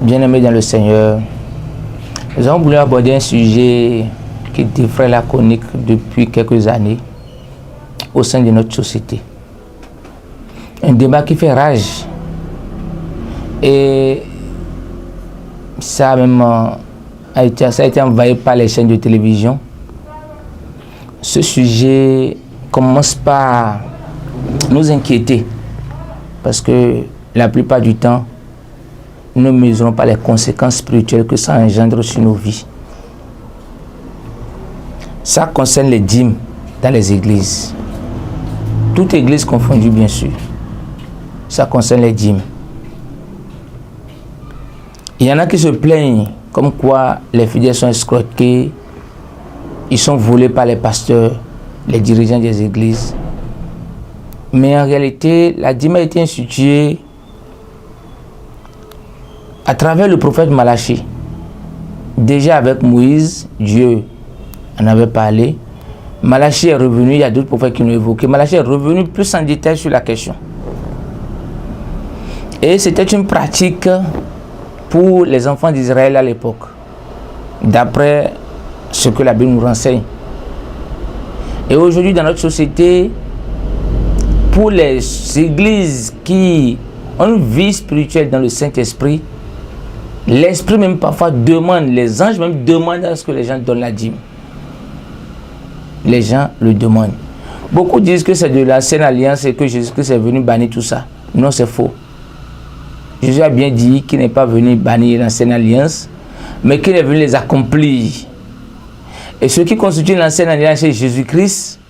Bien-aimés dans le Seigneur, nous avons voulu aborder un sujet qui défraie la chronique depuis quelques années au sein de notre société. Un débat qui fait rage et ça a été envahi par les chaînes de télévision. Ce sujet commence par nous inquiéter parce que la plupart du temps, nous ne mesurons pas les conséquences spirituelles que ça engendre sur nos vies. Ça concerne les dîmes dans les églises. Toute église confondue, bien sûr. Ça concerne les dîmes. Il y en a qui se plaignent comme quoi les fidèles sont escroqués, ils sont volés par les pasteurs, les dirigeants des églises. Mais en réalité, la dîme a été instituée à travers le prophète Malachie. Déjà avec Moïse, Dieu en avait parlé. Malachie est revenu, il y a d'autres prophètes qui l'ont évoqué. Malachie est revenu plus en détail sur la question. Et c'était une pratique pour les enfants d'Israël à l'époque, d'après ce que la Bible nous renseigne. Et aujourd'hui, dans notre société, pour les églises qui ont une vie spirituelle dans le Saint-Esprit, l'Esprit même parfois demande, les anges même demandent à ce que les gens donnent la dîme. Les gens le demandent. Beaucoup disent que c'est de l'ancienne alliance et que Jésus-Christ est venu bannir tout ça. Non, c'est faux. Jésus a bien dit qu'il n'est pas venu bannir l'ancienne alliance, mais qu'il est venu les accomplir. Et ce qui constitue l'ancienne alliance chez Jésus-Christ,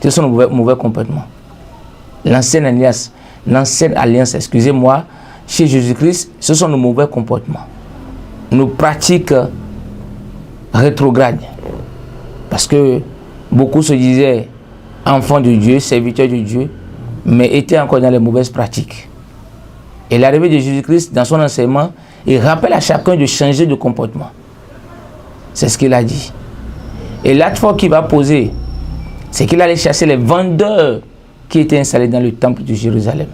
ce sont nos mauvais comportements. L'ancienne alliance, excusez-moi, chez Jésus-Christ, ce sont nos mauvais comportements. Nos pratiques rétrogrades. Parce que beaucoup se disaient enfants de Dieu, serviteurs de Dieu, mais étaient encore dans les mauvaises pratiques. Et l'arrivée de Jésus-Christ, dans son enseignement, il rappelle à chacun de changer de comportement. C'est ce qu'il a dit. Et l'acte fort qu'il va poser, c'est qu'il allait chasser les vendeurs qui étaient installés dans le temple de Jérusalem.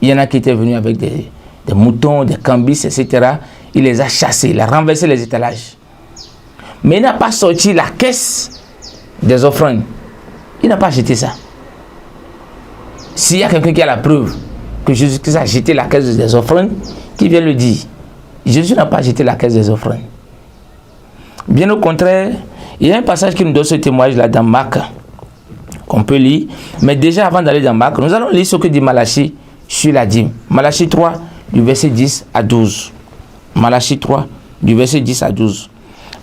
Il y en a qui étaient venus avec des moutons, des cambis, etc. Il les a chassés, il a renversé les étalages. Mais il n'a pas sorti la caisse des offrandes. Il n'a pas jeté ça. S'il y a quelqu'un qui a la preuve que Jésus-Christ a jeté la caisse des offrandes, qui vient le dire. Jésus n'a pas jeté la caisse des offrandes. Bien au contraire, il y a un passage qui nous donne ce témoignage-là dans Marc, qu'on peut lire. Mais déjà, avant d'aller dans Marc, nous allons lire ce que dit Malachie sur la dîme. Malachie 3, du verset 10 à 12. Malachie 3, du verset 10 à 12.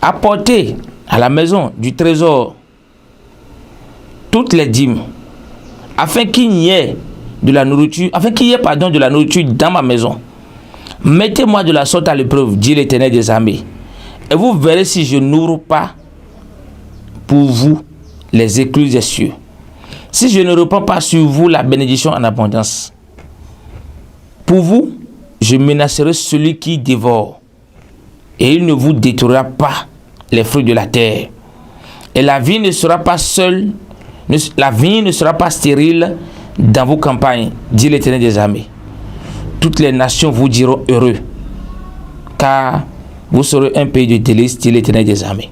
Apportez à la maison du trésor toutes les dîmes, afin qu'il y ait de la nourriture, de la nourriture dans ma maison. Mettez-moi de la sorte à l'épreuve, dit l'Éternel des armées, et vous verrez si je n'ouvre pas pour vous les écluses des cieux, si je ne répands pas sur vous la bénédiction en abondance. Pour vous, je menacerai celui qui dévore, et il ne vous détruira pas les fruits de la terre. Et la vie ne sera pas seule, la vie ne sera pas stérile dans vos campagnes, dit l'Éternel des armées. Toutes les nations vous diront heureux, car vous serez un pays de délices, dit l'Éternel des armées.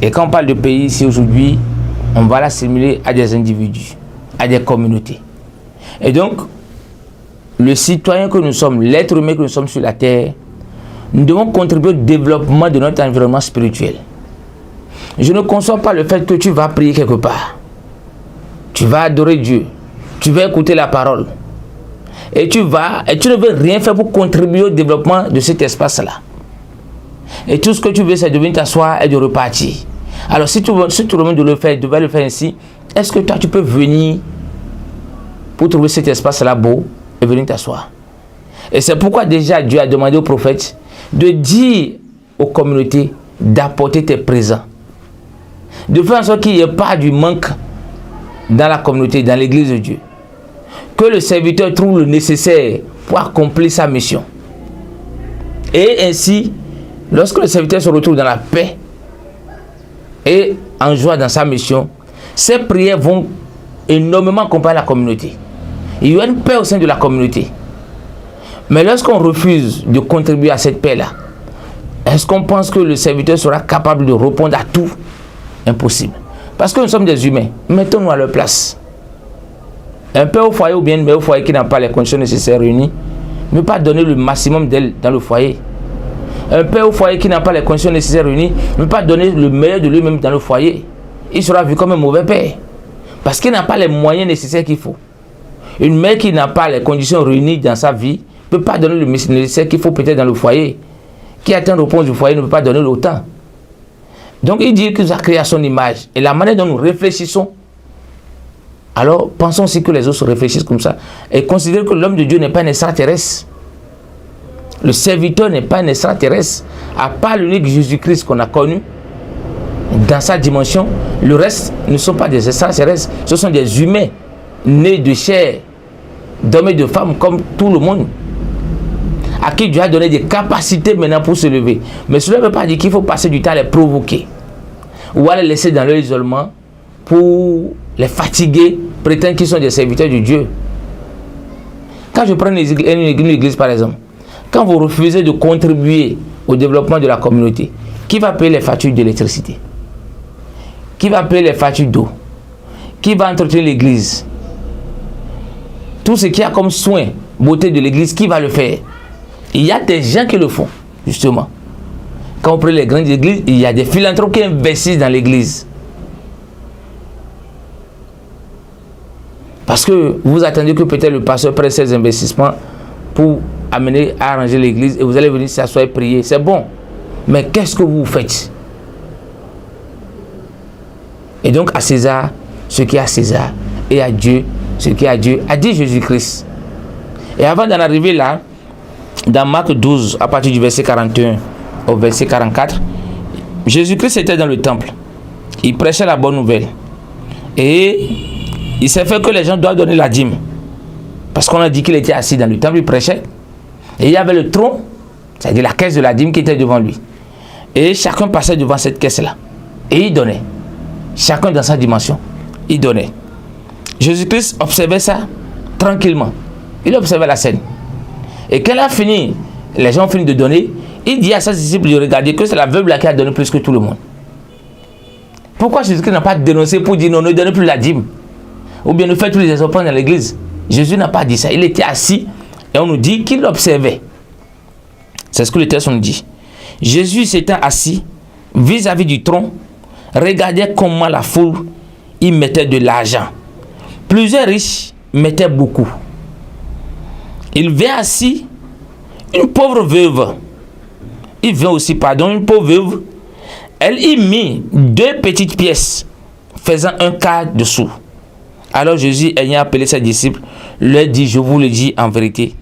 Et quand on parle de pays ici aujourd'hui, on va l'assimiler à des individus, à des communautés. Et donc, le citoyen que nous sommes, l'être humain que nous sommes sur la terre, nous devons contribuer au développement de notre environnement spirituel. Je ne conçois pas le fait que tu vas prier quelque part. Tu vas adorer Dieu. Tu vas écouter la parole. Et tu ne veux rien faire pour contribuer au développement de cet espace-là. Et tout ce que tu veux, c'est de venir t'asseoir et de repartir. Alors, si tu remets de le faire, tu vas le faire ainsi. Est-ce que toi, tu peux venir pour trouver cet espace-là beau et venir t'asseoir? Et c'est pourquoi déjà Dieu a demandé aux prophètes de dire aux communautés d'apporter tes présents. De faire en sorte qu'il n'y ait pas du manque dans la communauté, dans l'église de Dieu. Que le serviteur trouve le nécessaire pour accomplir sa mission. Et ainsi, lorsque le serviteur se retrouve dans la paix et en joie dans sa mission, ses prières vont énormément accompagner la communauté. Il y a une paix au sein de la communauté. Mais lorsqu'on refuse de contribuer à cette paix-là, est-ce qu'on pense que le serviteur sera capable de répondre à tout? Impossible. Parce que nous sommes des humains. Mettons-nous à leur place. Un père au foyer ou bien une mère au foyer qui n'a pas les conditions nécessaires réunies ne peut pas donner le maximum d'elle dans le foyer. Un père au foyer qui n'a pas les conditions nécessaires réunies ne peut pas donner le meilleur de lui-même dans le foyer. Il sera vu comme un mauvais père. Parce qu'il n'a pas les moyens nécessaires qu'il faut. Une mère qui n'a pas les conditions réunies dans sa vie ne peut pas donner le nécessaire qu'il faut peut-être dans le foyer. Qui atteint le repos du foyer ne peut pas donner l'autant. Donc il dit qu'il nous a créé à son image. Et la manière dont nous réfléchissons, alors pensons aussi que les autres réfléchissent comme ça. Et considérez que l'homme de Dieu n'est pas un extraterrestre. Le serviteur n'est pas un extraterrestre. À part l'unique Jésus-Christ qu'on a connu, dans sa dimension, le reste ne sont pas des extraterrestres. Ce sont des humains, nés de chair, d'hommes et de femmes comme tout le monde, à qui Dieu a donné des capacités maintenant pour se lever. Mais cela ne veut pas dire qu'il faut passer du temps à les provoquer ou à les laisser dans leur isolement pour les fatiguer, prétendre qu'ils sont des serviteurs de Dieu. Quand je prends une église par exemple, quand vous refusez de contribuer au développement de la communauté, qui va payer les factures d'électricité? Qui va payer les factures d'eau? Qui va entretenir l'église? Tout ce qui a comme soin, beauté de l'église, qui va le faire? Il y a des gens qui le font, justement. Quand on prend les grandes églises, il y a des philanthropes qui investissent dans l'église. Parce que vous attendez que peut-être le pasteur prenne ses investissements pour amener à arranger l'église et vous allez venir s'asseoir et prier. C'est bon. Mais qu'est-ce que vous faites? Et donc à César, ce qui est à César, et à Dieu, ce qui est à Dieu, a dit Jésus-Christ. Et avant d'en arriver là, dans Marc 12, à partir du verset 41 au verset 44, Jésus-Christ était dans le temple. Il prêchait la bonne nouvelle. Et il s'est fait que les gens doivent donner la dîme. Parce qu'on a dit qu'il était assis dans le temple, il prêchait. Et il y avait le tronc, c'est-à-dire la caisse de la dîme qui était devant lui. Et chacun passait devant cette caisse-là. Et il donnait. Chacun dans sa dimension. Il donnait. Jésus-Christ observait ça tranquillement. Il observait la scène. Et quand il a fini, les gens ont fini de donner, il dit à ses disciples de regarder que c'est la veuve là qui a donné plus que tout le monde. Pourquoi Jésus-Christ n'a pas dénoncé pour dire non, ne donnez plus la dîme? Ou bien ne faites plus les offrandes dans l'église? Jésus n'a pas dit ça. Il était assis et on nous dit qu'il observait. C'est ce que le texte nous dit. Jésus s'étant assis vis-à-vis du tronc, regardait comment la foule y mettait de l'argent. Plusieurs riches mettaient beaucoup. Il vient assis une pauvre veuve. Il vient aussi, une pauvre veuve. Elle y mit 2 petites pièces, faisant 1 quart de sou. Alors Jésus, ayant appelé ses disciples, leur dit, je vous le dis en vérité,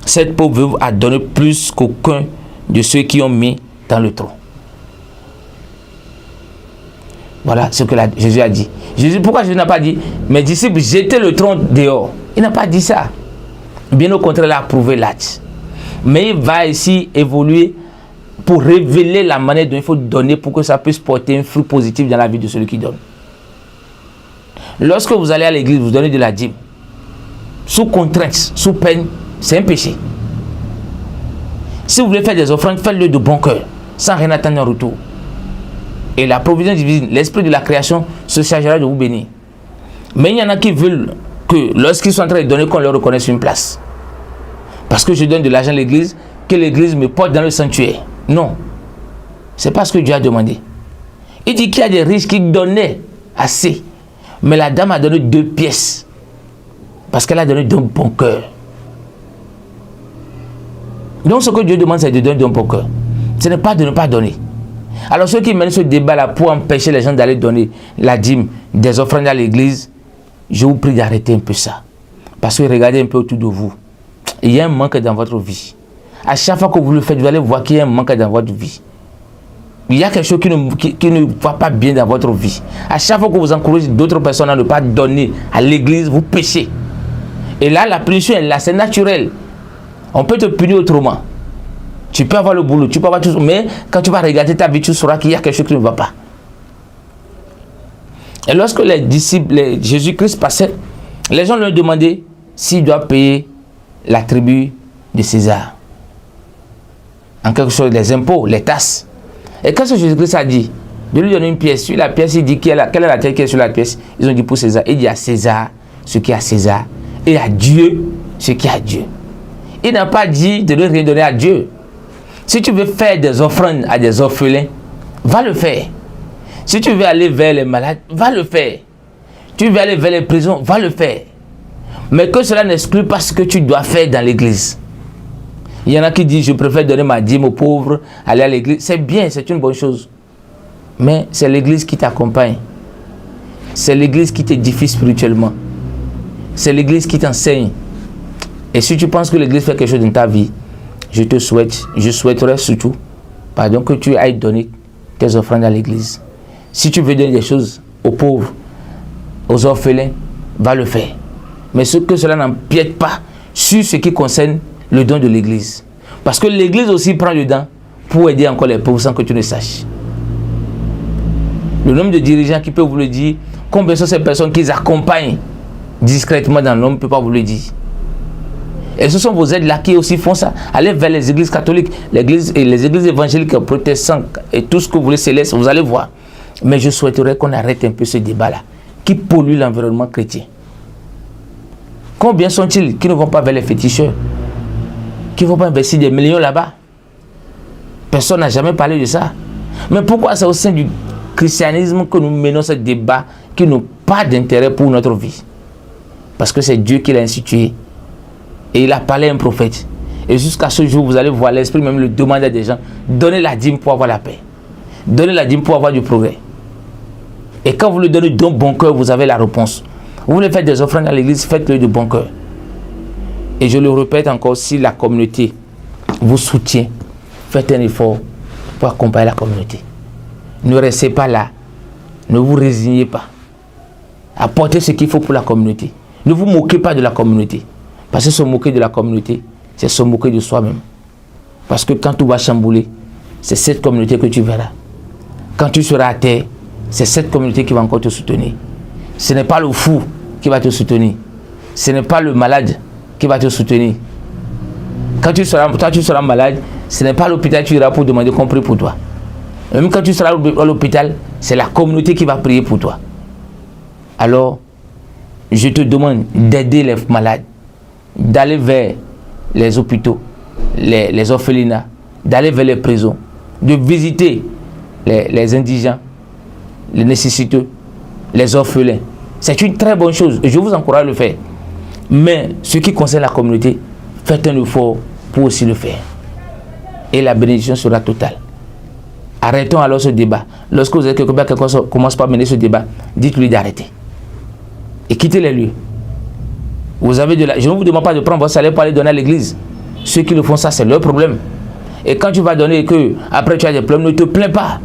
cette pauvre veuve a donné plus qu'aucun de ceux qui ont mis dans le tronc. Voilà ce que Jésus a dit. Pourquoi Jésus n'a pas dit, mes disciples, jetez le tronc dehors? Il n'a pas dit ça. Bien au contraire, il a approuvé l'acte. Mais il va ici évoluer pour révéler la manière dont il faut donner pour que ça puisse porter un fruit positif dans la vie de celui qui donne. Lorsque vous allez à l'église, vous donnez de la dîme, sous contrainte, sous peine, c'est un péché. Si vous voulez faire des offrandes, faites-le de bon cœur, sans rien attendre en retour. Et la provision divine, l'esprit de la création se chargera de vous bénir. Mais il y en a qui veulent que lorsqu'ils sont en train de donner, qu'on leur reconnaisse une place. Parce que je donne de l'argent à l'église, que l'église me porte dans le sanctuaire. Non. C'est pas ce que Dieu a demandé. Il dit qu'il y a des riches qui donnaient assez. Mais la dame a donné 2 pièces. Parce qu'elle a donné d'un bon cœur. Donc ce que Dieu demande, c'est de donner d'un bon cœur. Ce n'est pas de ne pas donner. Alors ceux qui mènent ce débat-là pour empêcher les gens d'aller donner la dîme des offrandes à l'église, je vous prie d'arrêter un peu ça. Parce que regardez un peu autour de vous. Il y a un manque dans votre vie. À chaque fois que vous le faites, vous allez voir qu'il y a un manque dans votre vie. Il y a quelque chose qui ne va pas bien dans votre vie. À chaque fois que vous encouragez d'autres personnes à ne pas donner à l'église, vous péchez. Et là, la punition est là, c'est naturel. On peut te punir autrement. Tu peux avoir le boulot, tu peux avoir tout ça, mais quand tu vas regarder ta vie, tu sauras qu'il y a quelque chose qui ne va pas. Et lorsque les disciples, Jésus-Christ passait, les gens lui ont demandé s'il doit payer la tribu de César. En quelque sorte, les impôts, les tasses. Et quand Jésus-Christ a dit de lui donner une pièce, sur la pièce, il dit quelle est la taille qui est sur la pièce. Ils ont dit pour César. Il dit à César ce qui est à César et à Dieu ce qui est à Dieu. Il n'a pas dit de ne rien donner à Dieu. Si tu veux faire des offrandes à des orphelins, va le faire. Si tu veux aller vers les malades, va le faire. Tu veux aller vers les prisons, va le faire. Mais que cela n'exclut pas ce que tu dois faire dans l'église. Il y en a qui disent, je préfère donner ma dîme aux pauvres, aller à l'église. C'est bien, c'est une bonne chose. Mais c'est l'église qui t'accompagne. C'est l'église qui t'édifie spirituellement. C'est l'église qui t'enseigne. Et si tu penses que l'église fait quelque chose dans ta vie, je souhaiterais surtout, pardon, que tu ailles donner tes offrandes à l'église. Si tu veux donner des choses aux pauvres, aux orphelins, va le faire. Mais que cela n'empiète pas sur ce qui concerne le don de l'église. Parce que l'église aussi prend le don pour aider encore les pauvres sans que tu ne saches. Le nombre de dirigeants qui peuvent vous le dire, combien sont ces personnes qu'ils accompagnent discrètement dans l'homme, ne peut pas vous le dire. Et ce sont vos aides là qui aussi font ça. Allez vers les églises catholiques, les églises évangéliques, protestantes et tout ce que vous voulez céleste, vous allez voir. Mais je souhaiterais qu'on arrête un peu ce débat-là qui pollue l'environnement chrétien. Combien sont-ils qui ne vont pas vers les féticheurs, qui ne vont pas investir des millions là-bas? Personne n'a jamais parlé de ça. Mais pourquoi c'est au sein du christianisme que nous menons ce débat qui n'a pas d'intérêt pour notre vie? Parce que c'est Dieu qui l'a institué. Et il a parlé à un prophète. Et jusqu'à ce jour, vous allez voir l'esprit même le demander à des gens, donnez la dîme pour avoir la paix. Donnez la dîme pour avoir du progrès. Et quand vous le donnez de bon cœur, vous avez la réponse. Vous voulez faire des offrandes à l'église, faites-le de bon cœur. Et je le répète encore, si la communauté vous soutient, faites un effort pour accompagner la communauté. Ne restez pas là. Ne vous résignez pas. Apportez ce qu'il faut pour la communauté. Ne vous moquez pas de la communauté. Parce que se moquer de la communauté, c'est se moquer de soi-même. Parce que quand tout va chambouler, c'est cette communauté que tu verras. Quand tu seras à terre, c'est cette communauté qui va encore te soutenir. Ce n'est pas le fou qui va te soutenir. Ce n'est pas le malade qui va te soutenir. Quand tu seras malade, ce n'est pas à l'hôpital que tu iras pour demander qu'on prie pour toi. Même quand tu seras à l'hôpital, c'est la communauté qui va prier pour toi. Alors, je te demande d'aider les malades, d'aller vers les hôpitaux, les orphelinats, d'aller vers les prisons, de visiter les indigents, les nécessiteux, les orphelins. C'est une très bonne chose et je vous encourage à le faire. Mais ce qui concerne la communauté, faites un effort pour aussi le faire. Et la bénédiction sera totale. Arrêtons alors ce débat. Lorsque vous êtes quelque part, quelqu'un commence par mener ce débat, dites-lui d'arrêter. Et quittez les lieux. Je ne vous demande pas de prendre votre salaire pour aller donner à l'église. Ceux qui le font ça, c'est leur problème. Et quand tu vas donner et que après tu as des problèmes, ne te plains pas.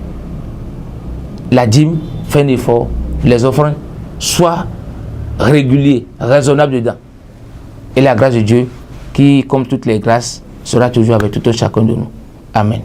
La dîme, fais un effort. Les offrandes, sois régulier, raisonnable dedans. Et la grâce de Dieu, qui, comme toutes les grâces, sera toujours avec tout un chacun de nous. Amen.